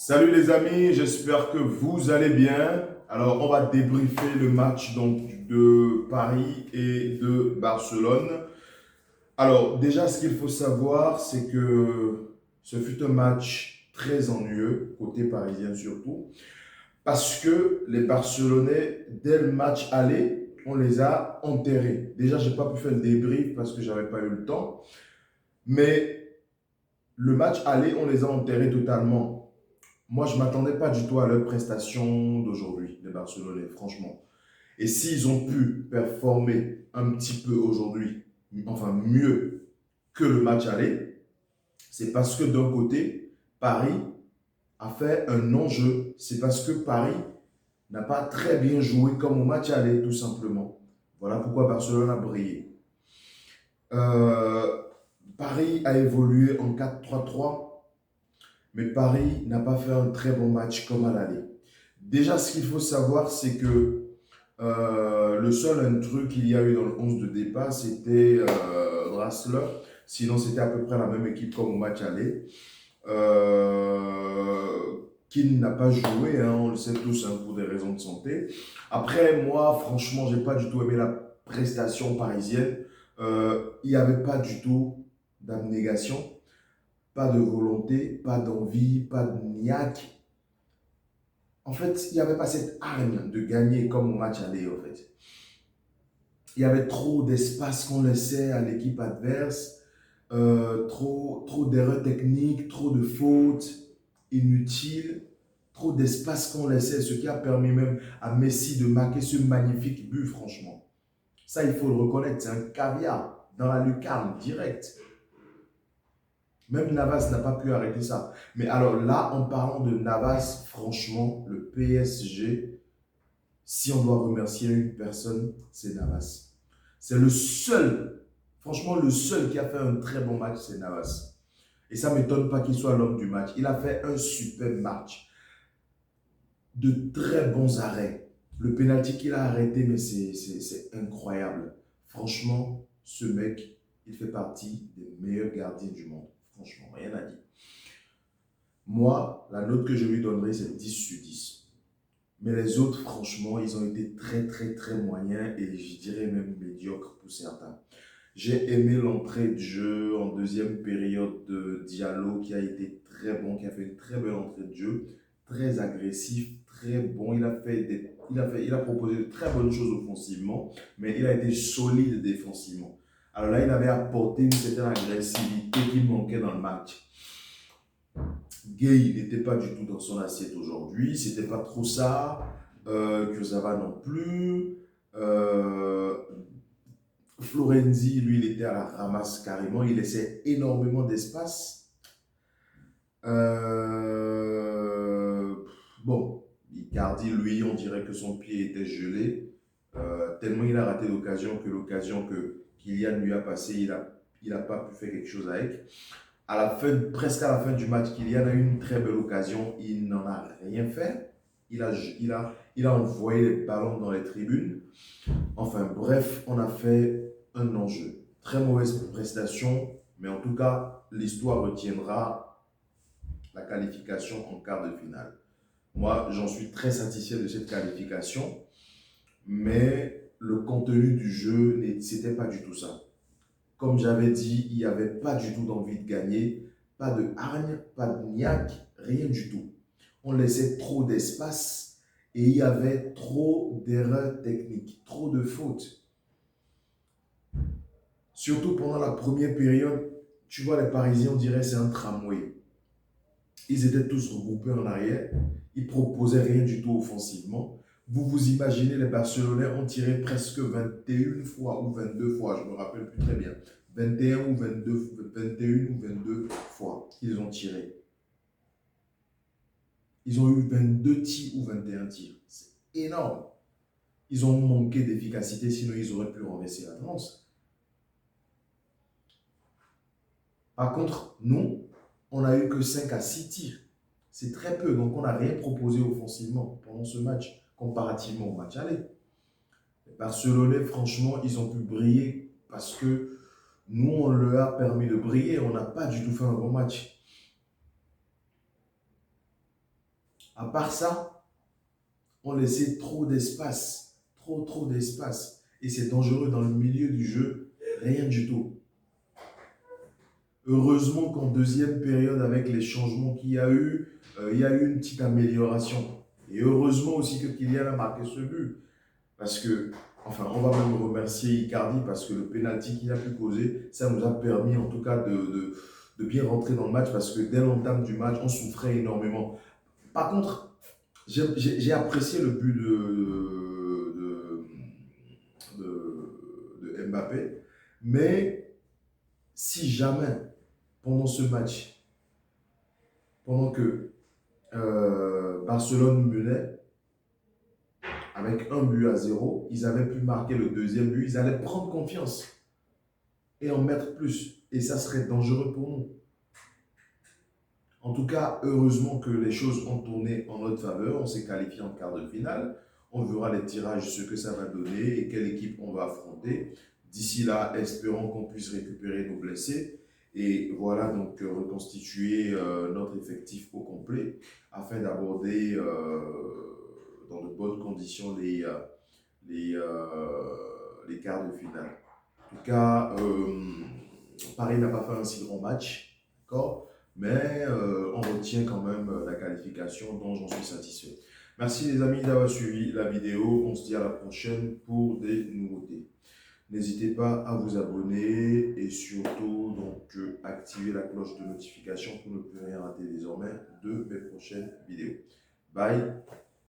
Salut les amis, j'espère que vous allez bien. Alors, on va débriefer le match donc de Paris et de Barcelone. Alors, déjà, ce qu'il faut savoir, c'est que ce fut un match très ennuyeux, côté parisien surtout, parce que les Barcelonais, dès le match aller, on les a enterrés. Déjà, j'ai pas pu faire le débrief parce que j'avais pas eu le temps, mais le match aller, on les a enterrés totalement. Moi, je ne m'attendais pas du tout à leur prestation d'aujourd'hui, les Barcelonais, franchement. Et s'ils ont pu performer un petit peu aujourd'hui, enfin mieux que le match aller, c'est parce que d'un côté, Paris a fait un non-jeu. C'est parce que Paris n'a pas très bien joué comme au match aller, tout simplement. Voilà pourquoi Barcelone a brillé. Euh, Paris a évolué en 4-3-3, mais Paris n'a pas fait un très bon match comme à l'aller. Déjà, ce qu'il faut savoir, c'est que le seul un truc qu'il y a eu dans le 11 de départ, c'était Draxler. Sinon, c'était à peu près la même équipe comme au match aller. Qui n'a pas joué, hein, on le sait tous, hein, pour des raisons de santé. Après, moi, franchement, j'ai pas du tout aimé la prestation parisienne. Il n'y avait pas du tout d'abnégation, pas de volonté, pas d'envie, pas de niaque. En fait, il n'y avait pas cette hargne de gagner comme au match aller, en fait. Il y avait trop d'espace qu'on laissait à l'équipe adverse, trop d'erreurs techniques, trop de fautes inutiles, trop d'espace qu'on laissait, ce qui a permis même à Messi de marquer ce magnifique but, franchement. Ça, il faut le reconnaître, c'est un caviar dans la lucarne, direct. Même Navas n'a pas pu arrêter ça. Mais alors là, en parlant de Navas, franchement, le PSG, si on doit remercier une personne, c'est Navas. C'est le seul, franchement, le seul qui a fait un très bon match, c'est Navas. Et ça ne m'étonne pas qu'il soit l'homme du match. Il a fait un super match, de très bons arrêts. Le penalty qu'il a arrêté, mais c'est incroyable. Franchement, ce mec, il fait partie des meilleurs gardiens du monde. Franchement, rien à dire. Moi, la note que je lui donnerai, c'est 10 sur 10. Mais les autres, franchement, ils ont été très, très, très moyens et je dirais même médiocres pour certains. J'ai aimé l'entrée de jeu en deuxième période de Diallo qui a été très bon, qui a fait une très belle entrée de jeu, très agressif, très bon. Il a proposé de très bonnes choses offensivement, mais il a été solide défensivement. Alors là, il avait apporté une certaine agressivité qui manquait dans le match. Gay n'était pas du tout dans son assiette aujourd'hui, c'était pas trop ça. Kurzawa non plus. Euh, Florenzi, lui, il était à la ramasse carrément, il laissait énormément d'espace. Euh, bon, Icardi, lui, on dirait que son pied était gelé, tellement il a raté l'occasion que Kylian lui a passé, il a pas pu faire quelque chose avec. À la fin, presque à la fin du match, Kylian a eu une très belle occasion. Il n'en a rien fait. Il a envoyé les ballons dans les tribunes. Enfin bref, on a fait un enjeu. Très mauvaise prestation, mais en tout cas, l'histoire retiendra la qualification en quart de finale. Moi, j'en suis très satisfait de cette qualification, mais le contenu du jeu, c'était pas du tout ça. Comme j'avais dit, il n'y avait pas du tout d'envie de gagner, pas de hargne, pas de niaque, rien du tout. On laissait trop d'espace et il y avait trop d'erreurs techniques, trop de fautes. Surtout pendant la première période, tu vois, les Parisiens, on dirait c'est un tramway. Ils étaient tous regroupés en arrière, ils proposaient rien du tout offensivement. Vous vous imaginez, les Barcelonais ont tiré presque 21 fois ou 22 fois, je ne me rappelle plus très bien. 21 ou 22, 21 ou 22 fois qu'ils ont tiré. Ils ont eu 22 tirs ou 21 tirs. C'est énorme. Ils ont manqué d'efficacité, sinon ils auraient pu renverser la tendance. Par contre, nous, on n'a eu que 5 à 6 tirs. C'est très peu, donc on n'a rien proposé offensivement pendant ce match, comparativement au match aller. Les Barcelonais, franchement, ils ont pu briller parce que nous, on leur a permis de briller. On n'a pas du tout fait un bon match. À part ça, on laissait trop d'espace. Trop d'espace. Et c'est dangereux dans le milieu du jeu. Rien du tout. Heureusement qu'en deuxième période, avec les changements qu'il y a eu, il y a eu une petite amélioration. Et heureusement aussi que Kylian a marqué ce but. Parce que, enfin, on va même remercier Icardi parce que le penalty qu'il a pu causer, ça nous a permis en tout cas de bien rentrer dans le match parce que dès l'entame du match, on souffrait énormément. Par contre, j'ai apprécié le but de Mbappé, mais si jamais, pendant ce match, pendant que Barcelone menait, avec 1 but à 0, ils avaient pu marquer le deuxième but, ils allaient prendre confiance et en mettre plus. Et ça serait dangereux pour nous. En tout cas, heureusement que les choses ont tourné en notre faveur. On s'est qualifié en quart de finale. On verra les tirages, ce que ça va donner et quelle équipe on va affronter. D'ici là, espérons qu'on puisse récupérer nos blessés et voilà donc reconstituer notre effectif au complet afin d'aborder dans de bonnes conditions les, les quarts de finale. En tout cas, Paris n'a pas fait un si grand match, d'accord, mais on retient quand même la qualification dont j'en suis satisfait. Merci les amis d'avoir suivi la vidéo. On se dit à la prochaine pour des nouveautés. N'hésitez pas à vous abonner et surtout donc activer la cloche de notification pour ne plus rien rater désormais de mes prochaines vidéos. Bye.